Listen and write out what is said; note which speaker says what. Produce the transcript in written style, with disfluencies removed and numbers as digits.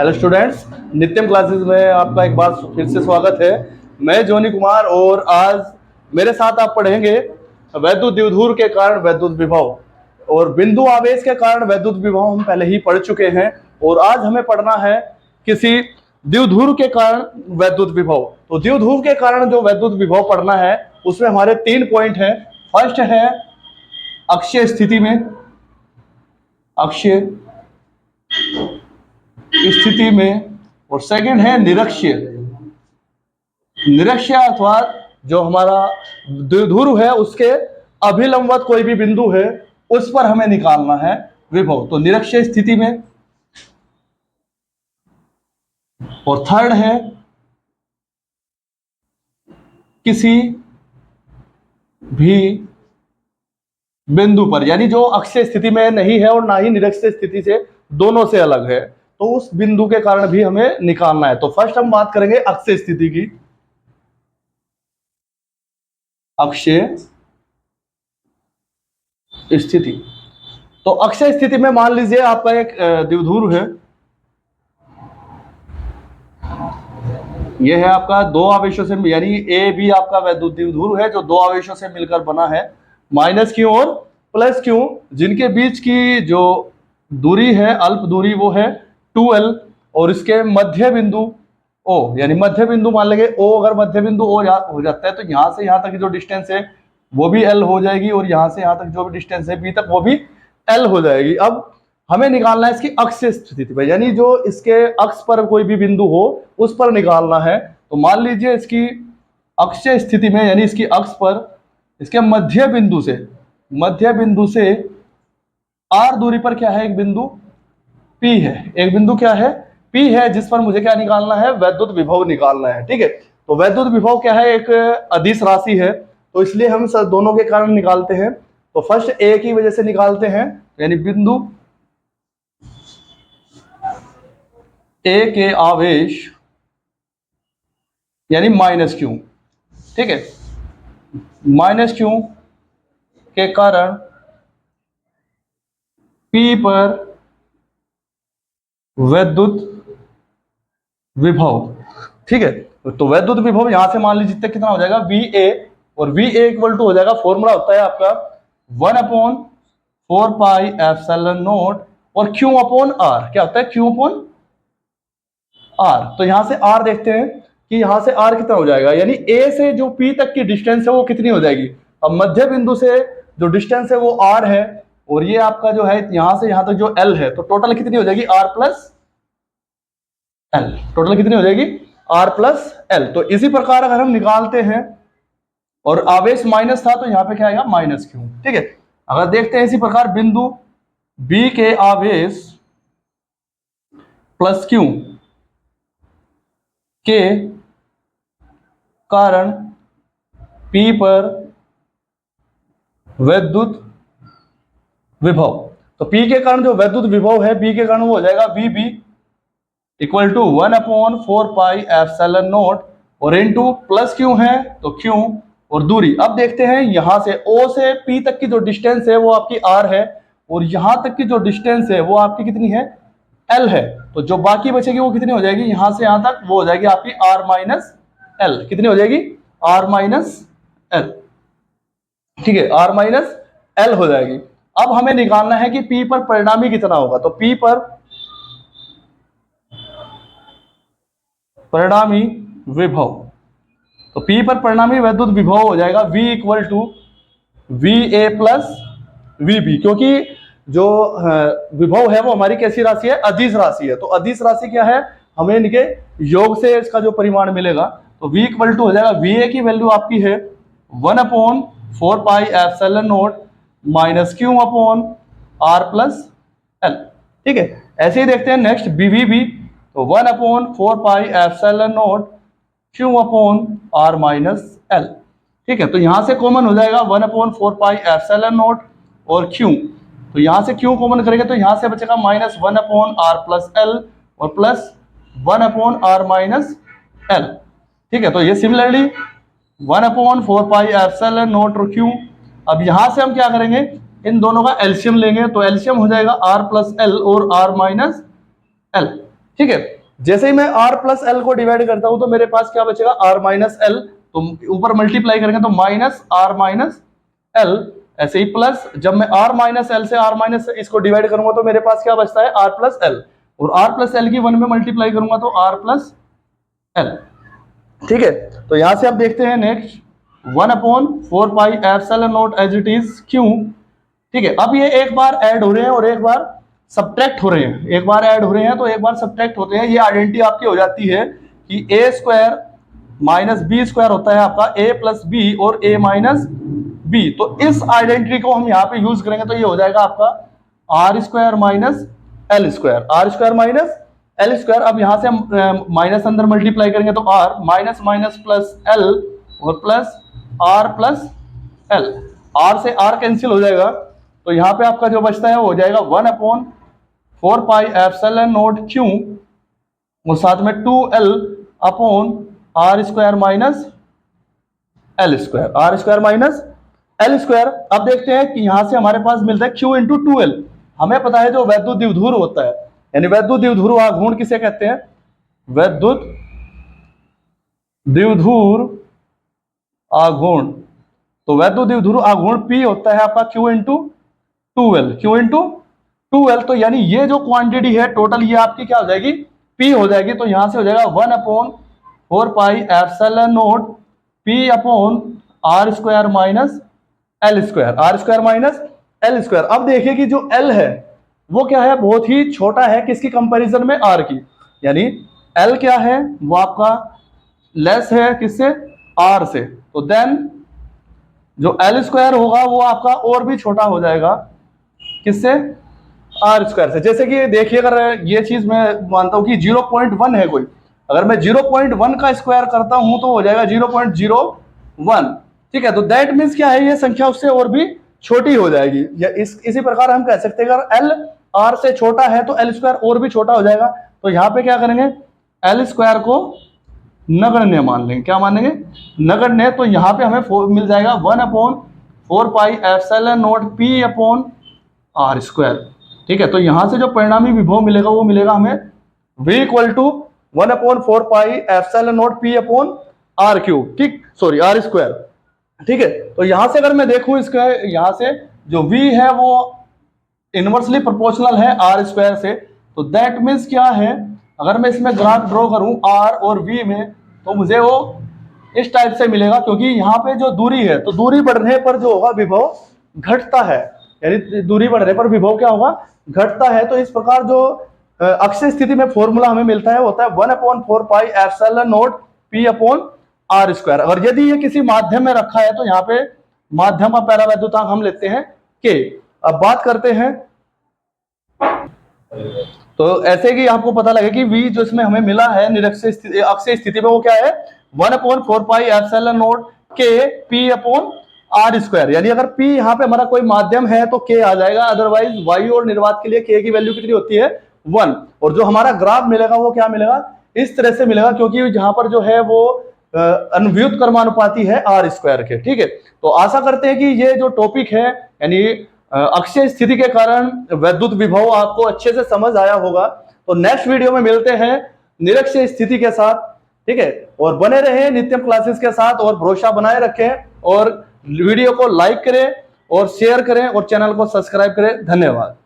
Speaker 1: Hello students, नित्यम classes में आपका एक बार फिर से स्वागत है। मैं जोनी कुमार और आज मेरे साथ आप पढ़ेंगे वैद्युत द्विध्रुव के कारण वैद्युत विभव और बिंदु आवेश के कारण वैद्युत विभव हम पहले ही पढ़ चुके हैं और आज हमें पढ़ना है किसी द्विध्रुव के कारण वैद्युत विभव। तो द्विध्रुव के कारण जो वैद्युत विभव पढ़ना है उसमें हमारे 3 पॉइंट हैं। फर्स्ट है अक्षीय स्थिति में, अक्षीय स्थिति में, और सेकंड है निरक्षीय। निरक्षीय अर्थात जो हमारा द्विध्रुव है उसके अभिलंबवत कोई भी बिंदु है उस पर हमें निकालना है विभव, तो निरक्षीय स्थिति में। और थर्ड है किसी भी बिंदु पर, यानी जो अक्षीय स्थिति में नहीं है और ना ही निरक्षीय स्थिति से, दोनों से अलग है, तो उस बिंदु के कारण भी हमें निकालना है। तो फर्स्ट हम बात करेंगे अक्षीय स्थिति की। अक्षीय स्थिति, तो अक्षीय स्थिति में मान लीजिए आपका एक द्विध्रुव है, यह है आपका दो आवेशों से, यानी ए बी आपका वैद्युत द्विध्रुव है जो दो आवेशों से मिलकर बना है, माइनस क्यू और प्लस क्यू, जिनके बीच की जो दूरी है, अल्प दूरी, वो है 2l, और इसके मध्य बिंदु O, यानी मध्य बिंदु मान लेंगे O, अगर मध्य बिंदु O हो जाता है तो यहां से यहां तक की जो डिस्टेंस है वो भी L हो जाएगी और यहां से यहां तक जो भी डिस्टेंस है B तक वो भी L हो जाएगी। अब हमें निकालना है इसकी अक्षीय स्थिति पर, यानी जो इसके अक्ष पर कोई भी बिंदु हो उस पर निकालना है। तो मान लीजिए इसकी अक्षीय स्थिति में, यानी इसकी अक्ष पर इसके मध्य बिंदु से R दूरी पर क्या है, एक बिंदु P है, एक बिंदु क्या है, P है, जिस पर मुझे क्या निकालना है, वैद्युत विभव निकालना है। ठीक है, तो वैद्युत विभव क्या है, एक अदिश राशि है, तो इसलिए हम दोनों के कारण निकालते हैं। तो फर्स्ट A की वजह से निकालते हैं, यानी बिंदु A के आवेश यानी माइनस क्यू, ठीक है, माइनस क्यू के कारण P पर वैद्युत विभव। ठीक है, तो वैद्युत विभव यहां से मान लीजिए कितना हो जाएगा, VA, और VA इक्वल टू हो जाएगा, फॉर्मूला होता है आपका 1/4 पाई एप्सिलॉन नॉट और Q अपॉन R। क्या होता है, Q अपॉन R। तो यहां से R देखते हैं कि यहां से R कितना हो जाएगा, यानी A से जो P तक की डिस्टेंस है वो कितनी हो जाएगी। अब मध्य बिंदु से जो डिस्टेंस है वो R है और ये आपका जो है यहां से यहां तक जो L है, तो टोटल कितनी हो जाएगी, R प्लस L। टोटल कितनी हो जाएगी, R प्लस L। तो इसी प्रकार अगर हम निकालते हैं और आवेश माइनस था तो यहां पे क्या आएगा, माइनस क्यू। ठीक है, अगर देखते हैं इसी प्रकार बिंदु B के आवेश प्लस क्यू के कारण P पर वैद्युत विभव, तो P के कारण जो वैद्युत विभव है B के कारण वो हो जाएगा VB equal to 1/4 pi epsilon naught, और इनटू प्लस क्यू है तो क्यू और दूरी। अब देखते हैं यहां से O से P तक की जो डिस्टेंस है वो आपकी R है और यहां तक की जो डिस्टेंस है वो आपकी कितनी है, L है। तो जो बाकी बचेगी वो कितनी हो जाएगी, यहां से यहां तक वो हो जाएगी आपकी R माइनस L। कितनी हो जाएगी, R माइनस L। ठीक है, R माइनस L हो जाएगी। अब हमें निकालना है कि P पर परिणामी कितना होगा, तो P पर परिणामी विभव, तो P पर परिणामी वैद्युत विभव हो जाएगा V equal to VA plus VB, क्योंकि जो विभव है वो हमारी कैसी राशि है, अदिश राशि है। तो अदिश राशि क्या है, हमें इनके योग से इसका जो परिमाण मिलेगा, तो V इक्वल टू हो जाएगा, VA की वैल्यू आपकी है 1/4 pi epsilon not minus Q upon R plus L। ठीक है, ऐसे ही देखते हैं नेक्स्ट BB भी, तो 1/4 pi epsilon not Q upon R minus L। ठीक है, तो यहां से कॉमन हो जाएगा 1/4 पाई एप्सिलॉन नॉट और Q, तो यहां से Q कॉमन करेंगे तो यहां से बचेगा माइनस 1/R प्लस L और प्लस 1/R माइनस L। ठीक है, तो ये सिमिलरली 1/4 पाई एप्सिलॉन नॉट और Q। अब यहां से हम क्या करेंगे, इन दोनों का एलसीएम लेंगे, तो एलसीएम हो जाएगा R प्लस L और R माइनस L। ठीक है। जैसे ही मैं r प्लस एल को डिवाइड करता हूं तो मेरे पास क्या बचेगा, r माइनस एल, तो ऊपर मल्टीप्लाई करेंगे तो माइनस r माइनस एल, ऐसे ही प्लस, जब मैं r माइनस एल से r माइनस इसको डिवाइड करूंगा तो मेरे पास क्या बचता है, r प्लस एल, और r प्लस एल की 1 में मल्टीप्लाई करूंगा तो r प्लस एल। ठीक है, तो यहां से आप देखते हैं next 1/4 pi epsilon naught as it is Q. ठीक है, अब ये एक बार ऐड हो रहे हैं और एक बार सब्ट्रैक्ट हो रहे हैं, एक बार ऐड हो रहे हैं तो एक बार सब्ट्रैक्ट होते हैं। ये आइडेंटिटी आपकी हो जाती है कि ए स्क्वायर माइनस बी स्क्वायर होता है आपका a प्लस बी और a माइनस बी। तो इस आइडेंटिटी को हम यहाँ पे यूज करेंगे तो ये हो जाएगा आपका R square minus L square, R square minus L square. अब यहाँ से हम माइनस अंदर मल्टीप्लाई करेंगे तो R minus minus plus L और plus R plus L, R से आर कैंसिल हो जाएगा, तो यहाँ पे आपका जो बचता है वो हो जाएगा 1/4 पाई एप्सिलॉन नॉट क्यू और साथ में 2l upon R square minus L square, R square minus L square. अब देखते हैं कि यहां से हमारे पास मिलता है q इंटू 2l। हमें पता है जो वैद्युत द्विध्रुव होता है, यानी वैद्युत द्विध्रुव आघूर्ण किसे कहते हैं, वैद्युत द्विध्रुव आघूर्ण। तो वैद्युत द्विध्रुव आघूर्ण P होता है आपका q into 2l, q into 2l। तो यानी ये जो क्वांटिटी है टोटल ये आपकी क्या हो जाएगी, P हो जाएगी। तो यहां से हो जाएगा 1/4 pi epsilon naught P upon R square minus L square, R square minus L square. अब देखिए कि जो L है वो क्या है, बहुत ही छोटा है किसकी कंपैरिजन में, R की, यानी L क्या है वो आपका लेस है किससे, R से। तो देन जो L स्क्वायर होगा वो आपका और भी छोटा हो जाएगा किससे, R स्क्वायर से। जैसे कि देखिए अगर ये चीज मैं मानता हूं कि 0.1 है कोई, अगर मैं 0.1 का स्क्वायर करता हूं तो हो जाएगा 0.01। ठीक है, तो दैट मीन्स क्या है, ये संख्या उससे और भी छोटी हो जाएगी। या इसी प्रकार हम कह सकते हैं अगर L R से छोटा है तो L स्क्वायर और भी छोटा हो जाएगा। तो यहाँ पे क्या करेंगे, L स्क्वायर को नगण्य मान लेंगे, क्या मानेंगे, नगण्य। तो यहाँ पे हमें मिल जाएगा 1/4 pi epsilon naught P upon R square. ठीक है, तो यहां से जो परिणामी विभव मिलेगा वो मिलेगा हमें V equal to 1/4 pi epsilon naught P upon R cube, ठीक, सॉरी R स्क्वायर। ठीक है, तो यहां से अगर मैं देखूं इसका, यहां से जो V है वो इनवर्सली प्रोपोर्शनल है R स्क्वायर से। तो दैट मीन्स क्या है, अगर मैं इसमें ग्राफ ड्रॉ करूं R और V में तो मुझे वो इस टाइप से मिलेगा, क्योंकि यहाँ पे जो दूरी है तो दूरी बढ़ने पर जो होगा विभव घटता है, यानी दूरी बढ़ने पर विभव क्या होगा, घटता है। तो इस प्रकार जो अक्षय स्थिति में फॉर्मूला हमें मिलता है होता है 1/4 pi epsilon naught P upon R square. और यदि ये किसी माध्यम में रखा है तो यहाँ पे माध्यम का परावैद्युतांक हम लेते हैं K। अब बात करते हैं, तो ऐसे कि आपको पता लगे कि V जो इसमें हमें मिला है निरक्षीय स्थिति, अक्षय स्थिति में वो क्या है 1/4 pi epsilon not K P upon R square. यानी अगर P यहाँ पे हमारा कोई माध्यम है तो K आ जाएगा, अदरवाइज वायु और निर्वात के लिए K की वैल्यू कितनी होती है 1। और जो हमारा ग्राफ मिलेगा वो क्या मिलेगा, इस तरह से मिलेगा, क्योंकि जहां पर जो है वो अनुव्युत कर्मानुपाती है R स्क्वायर के। ठीक है, तो आशा करते हैं कि ये जो टॉपिक है यानी अक्षय स्थिति के कारण वैद्युत विभव आपको अच्छे से समझ आया होगा। तो नेक्स्ट वीडियो में मिलते हैं निरक्षीय स्थिति के साथ। ठीक है, और बने रहे नित्यम क्लासेस के साथ और भरोसा बनाए रखें और वीडियो को लाइक करें और शेयर करें और चैनल को सब्सक्राइब करें। धन्यवाद।